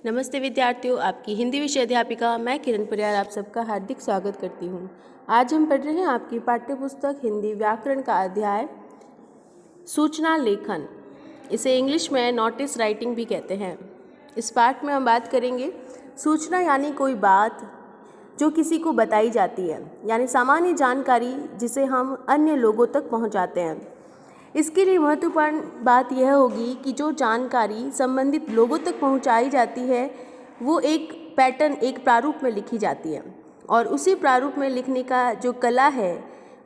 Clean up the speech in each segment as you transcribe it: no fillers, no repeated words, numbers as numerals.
नमस्ते विद्यार्थियों, आपकी हिंदी विषय अध्यापिका मैं किरण परियार आप सबका हार्दिक स्वागत करती हूँ। आज हम पढ़ रहे हैं आपकी पाठ्यपुस्तक हिंदी व्याकरण का अध्याय सूचना लेखन। इसे इंग्लिश में नोटिस राइटिंग भी कहते हैं। इस पाठ में हम बात करेंगे सूचना यानी कोई बात जो किसी को बताई जाती है, यानी सामान्य जानकारी जिसे हम अन्य लोगों तक पहुँचाते हैं। इसके लिए महत्वपूर्ण बात यह होगी कि जो जानकारी संबंधित लोगों तक पहुंचाई जाती है वो एक पैटर्न, एक प्रारूप में लिखी जाती है और उसी प्रारूप में लिखने का जो कला है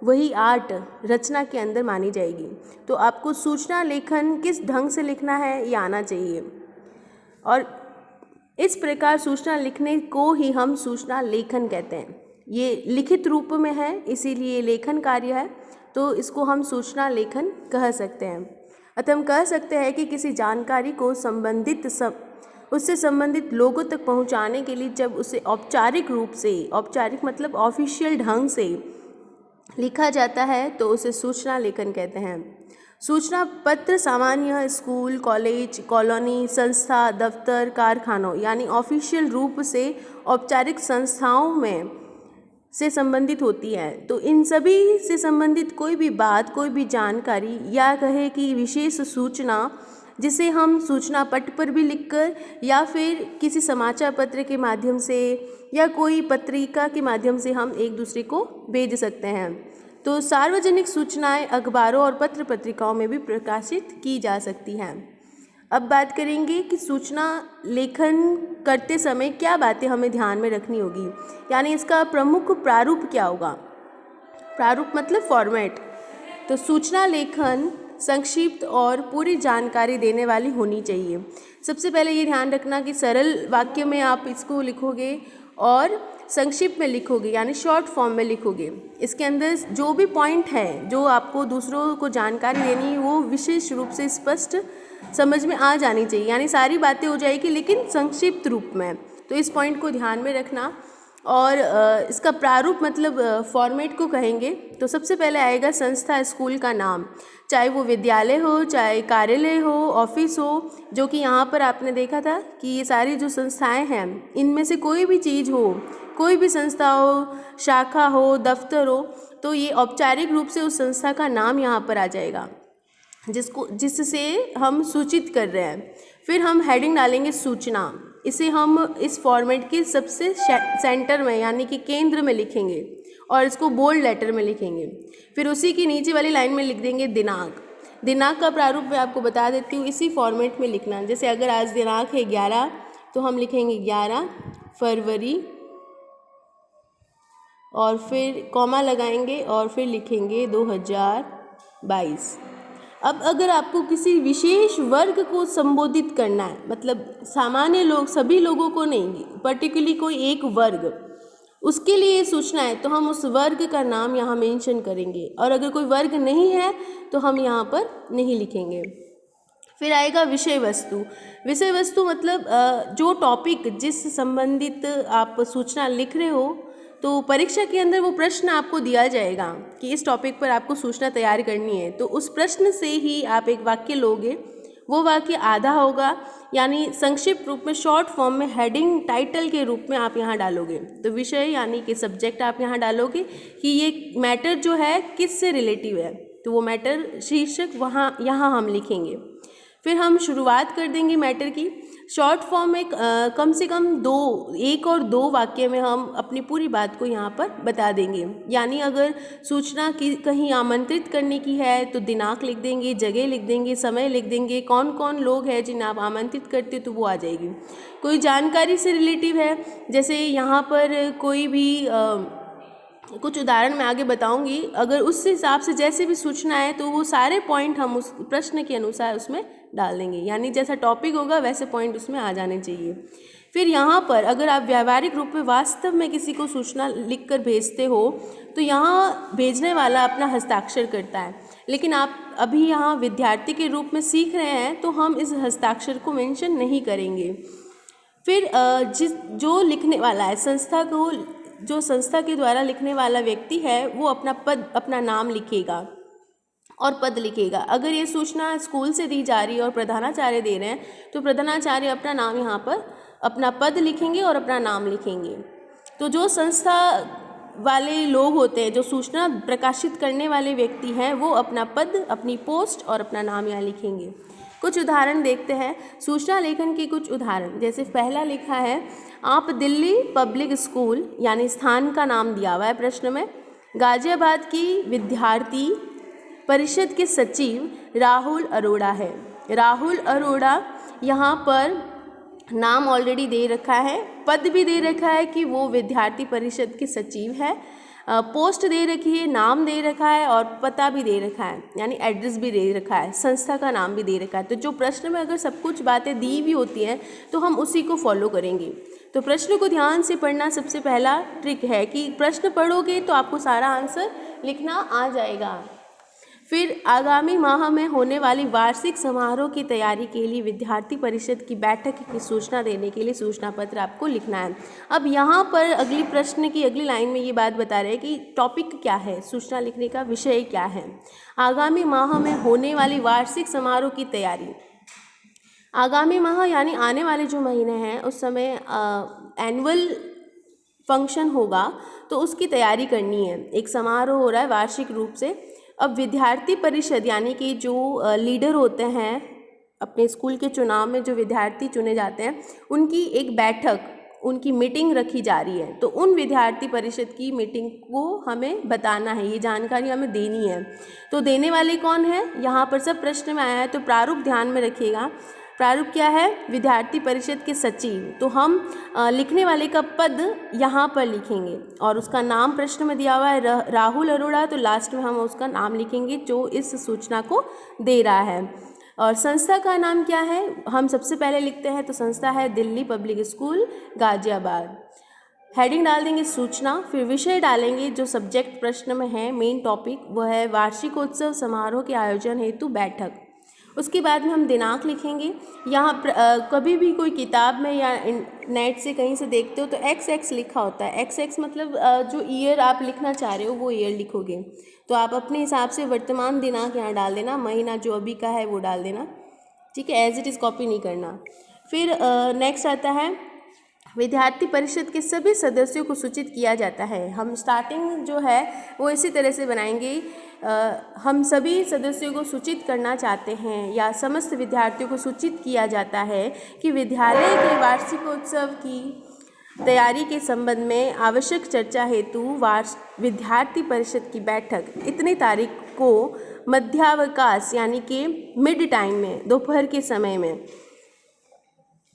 वही आर्ट, रचना के अंदर मानी जाएगी। तो आपको सूचना लेखन किस ढंग से लिखना है ये आना चाहिए और इस प्रकार सूचना लिखने को ही हम सूचना लेखन कहते हैं। ये लिखित रूप में है इसीलिए लेखन कार्य है, तो इसको हम सूचना लेखन कह सकते हैं। अतः हम कह सकते हैं कि किसी जानकारी को उससे संबंधित लोगों तक पहुंचाने के लिए जब उसे औपचारिक रूप से, औपचारिक मतलब ऑफिशियल ढंग से लिखा जाता है तो उसे सूचना लेखन कहते हैं। सूचना पत्र सामान्य स्कूल, कॉलेज, कॉलोनी, संस्था, दफ्तर, कारखानों यानी ऑफिशियल रूप से औपचारिक संस्थाओं में से संबंधित होती है। तो इन सभी से संबंधित कोई भी बात, कोई भी जानकारी या कहे कि विशेष सूचना जिसे हम सूचना पट पर भी लिखकर या फिर किसी समाचार पत्र के माध्यम से या कोई पत्रिका के माध्यम से हम एक दूसरे को भेज सकते हैं। तो सार्वजनिक सूचनाएं अखबारों और पत्र पत्रिकाओं में भी प्रकाशित की जा सकती हैं। अब बात करेंगे कि सूचना लेखन करते समय क्या बातें हमें ध्यान में रखनी होगी, यानी इसका प्रमुख प्रारूप क्या होगा। प्रारूप मतलब फॉर्मेट। तो सूचना लेखन संक्षिप्त और पूरी जानकारी देने वाली होनी चाहिए। सबसे पहले ये ध्यान रखना कि सरल वाक्य में आप इसको लिखोगे और संक्षिप्त में लिखोगे, यानी शॉर्ट फॉर्म में लिखोगे। इसके अंदर जो भी पॉइंट है जो आपको दूसरों को जानकारी देनी है वो विशेष रूप से स्पष्ट समझ में आ जानी चाहिए, यानी सारी बातें हो जाएगी लेकिन संक्षिप्त रूप में। तो इस पॉइंट को ध्यान में रखना। और इसका प्रारूप मतलब फॉर्मेट को कहेंगे तो सबसे पहले आएगा संस्था, स्कूल का नाम, चाहे वो विद्यालय हो, चाहे कार्यालय हो, ऑफिस हो, जो कि यहाँ पर आपने देखा था कि ये सारी जो संस्थाएं हैं इनमें से कोई भी चीज़ हो, कोई भी संस्था हो, शाखा हो, दफ्तर हो, तो ये औपचारिक रूप से उस संस्था का नाम यहाँ पर आ जाएगा जिससे हम सूचित कर रहे हैं। फिर हम हेडिंग डालेंगे सूचना। इसे हम इस फॉर्मेट के सबसे सेंटर में यानी कि केंद्र में लिखेंगे और इसको बोल्ड लेटर में लिखेंगे। फिर उसी की नीचे वाली लाइन में लिख देंगे दिनांक। दिनांक का प्रारूप मैं आपको बता देती हूँ, इसी फॉर्मेट में लिखना। जैसे अगर आज दिनांक है 11 तो हम लिखेंगे 11 फरवरी और फिर कॉमा लगाएंगे और फिर लिखेंगे 2022। अब अगर आपको किसी विशेष वर्ग को संबोधित करना है, मतलब सामान्य लोग, सभी लोगों को नहीं, पर्टिकुलरली कोई एक वर्ग, उसके लिए सूचना है तो हम उस वर्ग का नाम यहाँ मेंशन करेंगे। और अगर कोई वर्ग नहीं है तो हम यहाँ पर नहीं लिखेंगे। फिर आएगा विषय वस्तु। विषय वस्तु मतलब जो टॉपिक जिस संबंधित आप सूचना लिख रहे हो, तो परीक्षा के अंदर वो प्रश्न आपको दिया जाएगा कि इस टॉपिक पर आपको सूचना तैयार करनी है, तो उस प्रश्न से ही आप एक वाक्य लोगे। वो वाक्य आधा होगा, यानी संक्षिप्त रूप में शॉर्ट फॉर्म में हेडिंग टाइटल के रूप में आप यहाँ डालोगे। तो विषय यानी कि सब्जेक्ट आप यहाँ डालोगे कि ये मैटर जो है किस से रिलेटिव है, तो वो मैटर शीर्षक यहाँ हम लिखेंगे। फिर हम शुरुआत कर देंगे मैटर की। शॉर्ट फॉर्म में कम से कम एक और दो वाक्य में हम अपनी पूरी बात को यहाँ पर बता देंगे। यानी अगर सूचना की कहीं आमंत्रित करने की है तो दिनांक लिख देंगे, जगह लिख देंगे, समय लिख देंगे, कौन कौन लोग हैं जिन्हें आप आमंत्रित करते हो तो वो आ जाएगी। कोई जानकारी से रिलेटिव है, जैसे यहाँ पर कोई भी कुछ उदाहरण मैं आगे बताऊंगी, अगर उस हिसाब से जैसे भी सूचना है तो वो सारे पॉइंट हम उस प्रश्न के अनुसार उसमें डाल देंगे, यानी जैसा टॉपिक होगा वैसे पॉइंट उसमें आ जाने चाहिए। फिर यहाँ पर अगर आप व्यावहारिक रूप में वास्तव में किसी को सूचना लिखकर भेजते हो तो यहाँ भेजने वाला अपना हस्ताक्षर करता है, लेकिन आप अभी यहाँ विद्यार्थी के रूप में सीख रहे हैं तो हम इस हस्ताक्षर को मेंशन नहीं करेंगे। फिर जो लिखने वाला है, जो संस्था के द्वारा लिखने वाला व्यक्ति है वो अपना नाम लिखेगा और पद लिखेगा। अगर ये सूचना स्कूल से दी जा रही है और प्रधानाचार्य दे रहे हैं तो प्रधानाचार्य अपना नाम यहाँ पर अपना पद लिखेंगे और अपना नाम लिखेंगे। तो जो संस्था वाले लोग होते हैं, जो सूचना प्रकाशित करने वाले व्यक्ति हैं, वो अपना पद, अपनी पोस्ट और अपना नाम यहाँ लिखेंगे। कुछ उदाहरण देखते हैं, सूचना लेखन के कुछ उदाहरण। जैसे पहला लिखा है, आप दिल्ली पब्लिक स्कूल, यानी स्थान का नाम दिया हुआ है प्रश्न में, गाजियाबाद की विद्यार्थी परिषद के सचिव राहुल अरोड़ा है। राहुल अरोड़ा यहाँ पर नाम ऑलरेडी दे रखा है, पद भी दे रखा है कि वो विद्यार्थी परिषद के सचिव है, पोस्ट दे रखी है, नाम दे रखा है और पता भी दे रखा है, यानी एड्रेस भी दे रखा है, संस्था का नाम भी दे रखा है। तो जो प्रश्न में अगर सब कुछ बातें दी हुई होती हैं तो हम उसी को फॉलो करेंगे। तो प्रश्न को ध्यान से पढ़ना सबसे पहला ट्रिक है कि प्रश्न पढ़ोगे तो आपको सारा आंसर लिखना आ जाएगा। फिर आगामी माह में होने वाली वार्षिक समारोह की तैयारी के लिए विद्यार्थी परिषद की बैठक की सूचना देने के लिए सूचना पत्र आपको लिखना है। अब यहाँ पर अगली प्रश्न की अगली लाइन में ये बात बता रहे हैं कि टॉपिक क्या है, सूचना लिखने का विषय क्या है। आगामी माह में होने वाली वार्षिक समारोह की तैयारी। आगामी माह यानी आने वाले जो महीने हैं उस समय एनुअल फंक्शन होगा, तो उसकी तैयारी करनी है। एक समारोह हो रहा है वार्षिक रूप से। अब विद्यार्थी परिषद यानी कि जो लीडर होते हैं अपने स्कूल के चुनाव में, जो विद्यार्थी चुने जाते हैं, उनकी एक बैठक, उनकी मीटिंग रखी जा रही है। तो उन विद्यार्थी परिषद की मीटिंग को हमें बताना है, ये जानकारी हमें देनी है। तो देने वाले कौन है, यहाँ पर सब प्रश्न में आया है, तो प्रारूप ध्यान में रखिएगा। प्रारूप क्या है, विद्यार्थी परिषद के सचिव। तो हम लिखने वाले का पद यहाँ पर लिखेंगे और उसका नाम प्रश्न में दिया हुआ है राहुल अरोड़ा, तो लास्ट में हम उसका नाम लिखेंगे जो इस सूचना को दे रहा है। और संस्था का नाम क्या है, हम सबसे पहले लिखते हैं, तो संस्था है Delhi public school Ghaziabad. Heading डाल देंगे सूचना, फिर विषय डालेंगे जो सब्जेक्ट प्रश्न में है, मेन टॉपिक वो है वार्षिकोत्सव समारोह के आयोजन हेतु बैठक। उसके बाद में हम दिनांक लिखेंगे। यहाँ कभी भी कोई किताब में या नेट से कहीं से देखते हो तो XX लिखा होता है। XX मतलब जो ईयर आप लिखना चाह रहे हो वो ईयर लिखोगे। तो आप अपने हिसाब से वर्तमान दिनांक यहाँ डाल देना, महीना जो अभी का है वो डाल देना, ठीक है, एज इट इज़ कॉपी नहीं करना। फिर नेक्स्ट आता है, विद्यार्थी परिषद के सभी सदस्यों को सूचित किया जाता है। हम स्टार्टिंग जो है वो इसी तरह से बनाएंगे, हम सभी सदस्यों को सूचित करना चाहते हैं या समस्त विद्यार्थियों को सूचित किया जाता है कि विद्यालय के वार्षिकोत्सव की तैयारी के संबंध में आवश्यक चर्चा हेतु विद्यार्थी परिषद की बैठक इतनी तारीख को मध्यावकाश यानी कि मिड टाइम में, दोपहर के समय में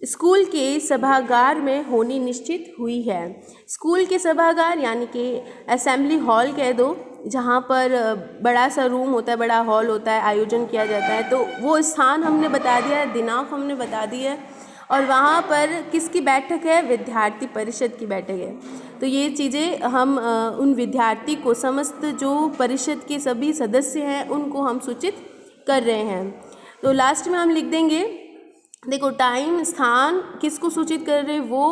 स्कूल के सभागार में होनी निश्चित हुई है। स्कूल के सभागार यानी कि असेंबली हॉल कह दो, जहाँ पर बड़ा सा रूम होता है, बड़ा हॉल होता है, आयोजन किया जाता है। तो वो स्थान हमने बता दिया है, दिनांक हमने बता दी है, और वहाँ पर किसकी बैठक है, विद्यार्थी परिषद की बैठक है। तो ये चीज़ें हम उन विद्यार्थी को, समस्त जो परिषद के सभी सदस्य हैं उनको हम सूचित कर रहे हैं। तो लास्ट में हम लिख देंगे, देखो टाइम, स्थान, किसको सूचित कर रहे हैं वो,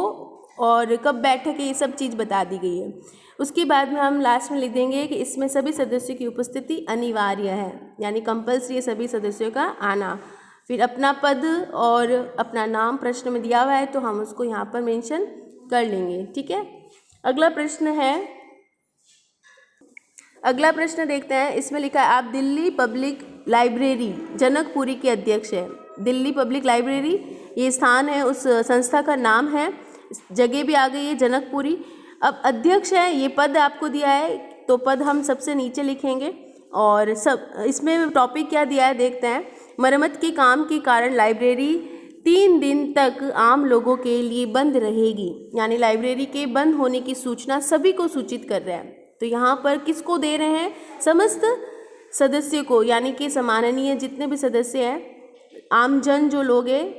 और कब बैठक है, ये सब चीज़ बता दी गई है। उसके बाद में हम लास्ट में लिख देंगे कि इसमें सभी सदस्यों की उपस्थिति अनिवार्य है, यानी कंपल्सरी है सभी सदस्यों का आना। फिर अपना पद और अपना नाम प्रश्न में दिया हुआ है तो हम उसको यहाँ पर मेंशन कर लेंगे, ठीक है। अगला प्रश्न देखते हैं। इसमें लिखा है, आप दिल्ली पब्लिक लाइब्रेरी जनकपुरी के अध्यक्ष हैं। दिल्ली पब्लिक लाइब्रेरी ये स्थान है, उस संस्था का नाम है, जगह भी आ गई है जनकपुरी। अब अध्यक्ष है, ये पद आपको दिया है, तो पद हम सबसे नीचे लिखेंगे। और सब इसमें टॉपिक क्या दिया है देखते हैं। मरम्मत के काम के कारण लाइब्रेरी 3 दिन तक आम लोगों के लिए बंद रहेगी, यानी लाइब्रेरी के बंद होने की सूचना सभी को सूचित कर रहे हैं। तो यहाँ पर किसको दे रहे हैं, समस्त सदस्य को, यानी कि सम्माननीय जितने भी सदस्य हैं, आमजन जो लोग हैं,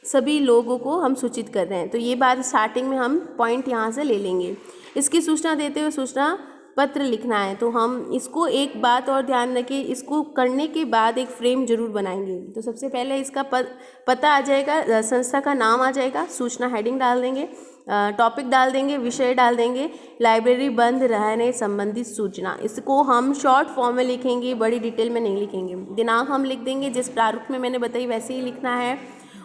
सभी लोगों को हम सूचित कर रहे हैं। तो ये बात स्टार्टिंग में हम पॉइंट यहाँ से ले लेंगे। इसकी सूचना देते हुए सूचना पत्र लिखना है। तो हम इसको एक बात और ध्यान रखें, इसको करने के बाद एक फ्रेम जरूर बनाएंगे। तो सबसे पहले इसका पता आ जाएगा, संस्था का नाम आ जाएगा, सूचना हेडिंग डाल देंगे, टॉपिक डाल देंगे, विषय डाल देंगे, लाइब्रेरी बंद रहने संबंधित सूचना। इसको हम शॉर्ट फॉर्म में लिखेंगे, बड़ी डिटेल में नहीं लिखेंगे। दिनांक हम लिख देंगे, जिस प्रारूप में मैंने बताई वैसे ही लिखना है।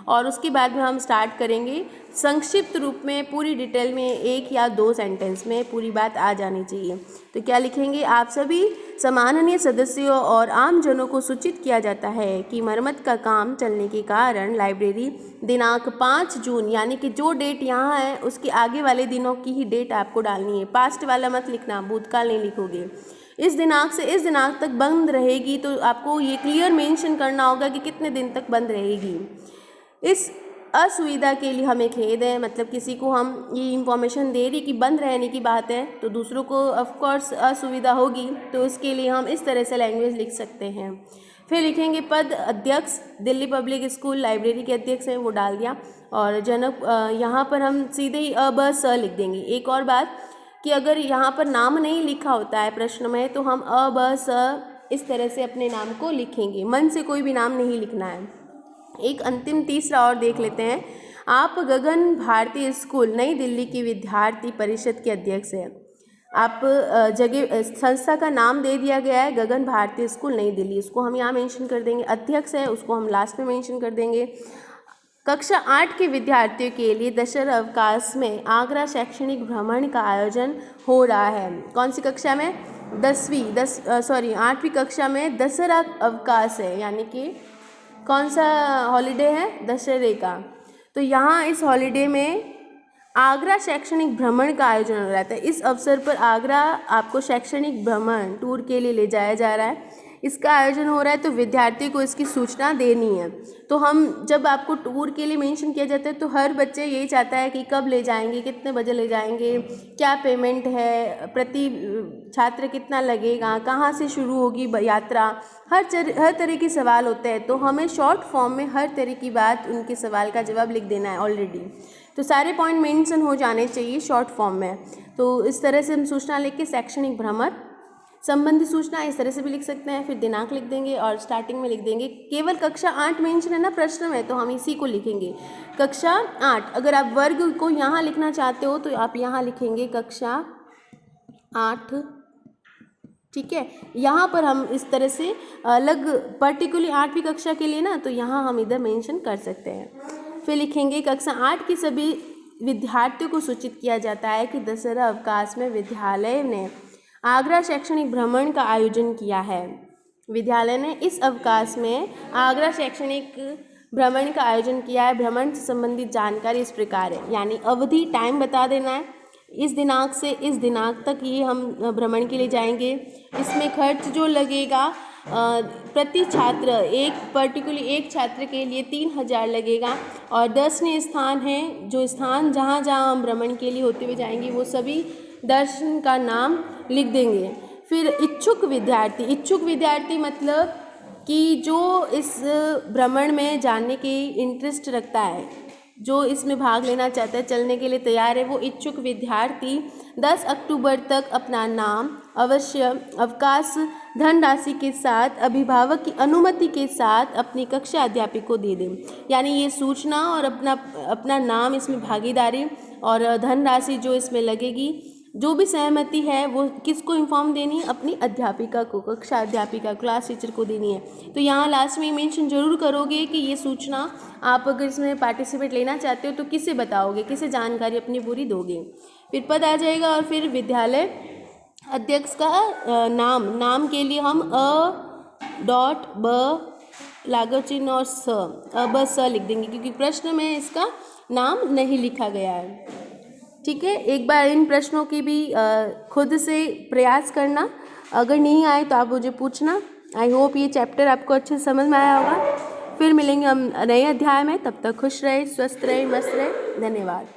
और उसके बाद में हम स्टार्ट करेंगे संक्षिप्त रूप में, पूरी डिटेल में 1 या 2 सेंटेंस में पूरी बात आ जानी चाहिए। तो क्या लिखेंगे, आप सभी सम्माननीय सदस्यों और आमजनों को सूचित किया जाता है कि मरम्मत का काम चलने के कारण लाइब्रेरी दिनांक 5 जून, यानी कि जो डेट यहाँ है उसके आगे वाले दिनों की ही डेट आपको डालनी है, पास्ट वाला मत लिखना, भूतकाल नहीं लिखोगे। इस दिनांक से इस दिनांक तक बंद रहेगी, तो आपको ये क्लियर मेंशन करना होगा कि कितने दिन तक बंद रहेगी। इस असुविधा के लिए हमें खेद है, मतलब किसी को हम ये इंफॉर्मेशन दे रही कि बंद रहने की बात है तो दूसरों को ऑफ कोर्स असुविधा होगी, तो इसके लिए हम इस तरह से लैंग्वेज लिख सकते हैं। फिर लिखेंगे पद अध्यक्ष, दिल्ली पब्लिक स्कूल लाइब्रेरी के अध्यक्ष हैं, वो डाल दिया। और जनक, यहाँ पर हम सीधे ही अ ब स लिख देंगे। एक और बात कि अगर यहाँ पर नाम नहीं लिखा होता है प्रश्न में, तो हम अ ब स इस तरह से अपने नाम को लिखेंगे, मन से कोई भी नाम नहीं लिखना है। एक अंतिम तीसरा और देख लेते हैं। आप गगन भारती स्कूल नई दिल्ली की विद्यार्थी परिषद के अध्यक्ष हैं। आप जगह संस्था का नाम दे दिया गया है गगन भारती स्कूल नई दिल्ली, उसको हम यहाँ मेंशन कर देंगे। अध्यक्ष है उसको हम लास्ट में मेंशन कर देंगे। कक्षा 8 के विद्यार्थियों के लिए दशहरा अवकाश में आगरा शैक्षणिक भ्रमण का आयोजन हो रहा है। कौन सी कक्षा में? 8वीं कक्षा में दशहरा अवकाश है, यानी कि कौन सा हॉलीडे है? दशहरे का। तो यहाँ इस हॉलीडे में आगरा शैक्षणिक भ्रमण का आयोजन हो रहा था। इस अवसर पर आगरा आपको शैक्षणिक भ्रमण टूर के लिए ले जाया जा रहा है, इसका आयोजन हो रहा है, तो विद्यार्थी को इसकी सूचना देनी है। तो हम जब आपको टूर के लिए मेंशन किया जाता है तो हर बच्चे यही चाहता है कि कब ले जाएंगे, कितने बजे ले जाएंगे, क्या पेमेंट है, प्रति छात्र कितना लगेगा, कहाँ से शुरू होगी यात्रा, हर तरह के सवाल होते हैं। तो हमें शॉर्ट फॉर्म में हर तरह की बात, उनके सवाल का जवाब लिख देना है ऑलरेडी। तो सारे पॉइंट मेंशन हो जाने चाहिए शॉर्ट फॉर्म में। तो इस तरह से हम सूचना लिख के शैक्षणिक भ्रमण संबंधी सूचना इस तरह से भी लिख सकते हैं। फिर दिनांक लिख देंगे और स्टार्टिंग में लिख देंगे। केवल कक्षा 8 मेंशन है ना प्रश्न में, तो हम इसी को लिखेंगे कक्षा 8। अगर आप वर्ग को यहाँ लिखना चाहते हो तो आप यहाँ लिखेंगे कक्षा 8, ठीक है। यहाँ पर हम इस तरह से अलग पर्टिकुलर 8वीं कक्षा के लिए ना, तो यहाँ हम इधर मेंशन कर सकते हैं। फिर लिखेंगे कक्षा 8 की सभी विद्यार्थियों को सूचित किया जाता है कि दशहरा अवकाश में विद्यालय ने आगरा शैक्षणिक भ्रमण का आयोजन किया है। विद्यालय ने इस अवकाश में आगरा शैक्षणिक भ्रमण का आयोजन किया है। भ्रमण से संबंधित जानकारी इस प्रकार है, यानी अवधि, टाइम बता देना है। इस दिनांक से इस दिनांक तक ये हम भ्रमण के लिए जाएंगे। इसमें खर्च जो लगेगा प्रति छात्र, एक छात्र के लिए 3000 लगेगा। और दर्शनीय स्थान है, जो स्थान जहाँ जहाँ हम भ्रमण के लिए होते हुए जाएंगे वो सभी दर्शन का नाम लिख देंगे। फिर इच्छुक विद्यार्थी मतलब कि जो इस भ्रमण में जाने की इंटरेस्ट रखता है, जो इसमें भाग लेना चाहता है, चलने के लिए तैयार है, वो इच्छुक विद्यार्थी 10 अक्टूबर तक अपना नाम अवश्य अवकाश धनराशि के साथ अभिभावक की अनुमति के साथ अपनी कक्षा अध्यापक को दे दें। यानी ये सूचना और अपना नाम, इसमें भागीदारी और धनराशि जो इसमें लगेगी, जो भी सहमति है वो किसको इन्फॉर्म देनी है? अपनी अध्यापिका को, कक्षा अध्यापिका, क्लास टीचर को देनी है। तो यहाँ लास्ट में मेंशन जरूर करोगे कि ये सूचना आप अगर इसमें पार्टिसिपेट लेना चाहते हो तो किसे बताओगे, किसे जानकारी अपनी पूरी दोगे। फिर पद आ जाएगा और फिर विद्यालय अध्यक्ष का नाम के लिए हम ब लागत चिन्ह और ब स लिख देंगे, क्योंकि प्रश्न में इसका नाम नहीं लिखा गया है। ठीक है, एक बार इन प्रश्नों की भी खुद से प्रयास करना, अगर नहीं आए तो आप मुझे पूछना। आई होप ये चैप्टर आपको अच्छे से समझ में आया होगा। फिर मिलेंगे हम नए अध्याय में, तब तक खुश रहे, स्वस्थ रहे, मस्त रहे। धन्यवाद।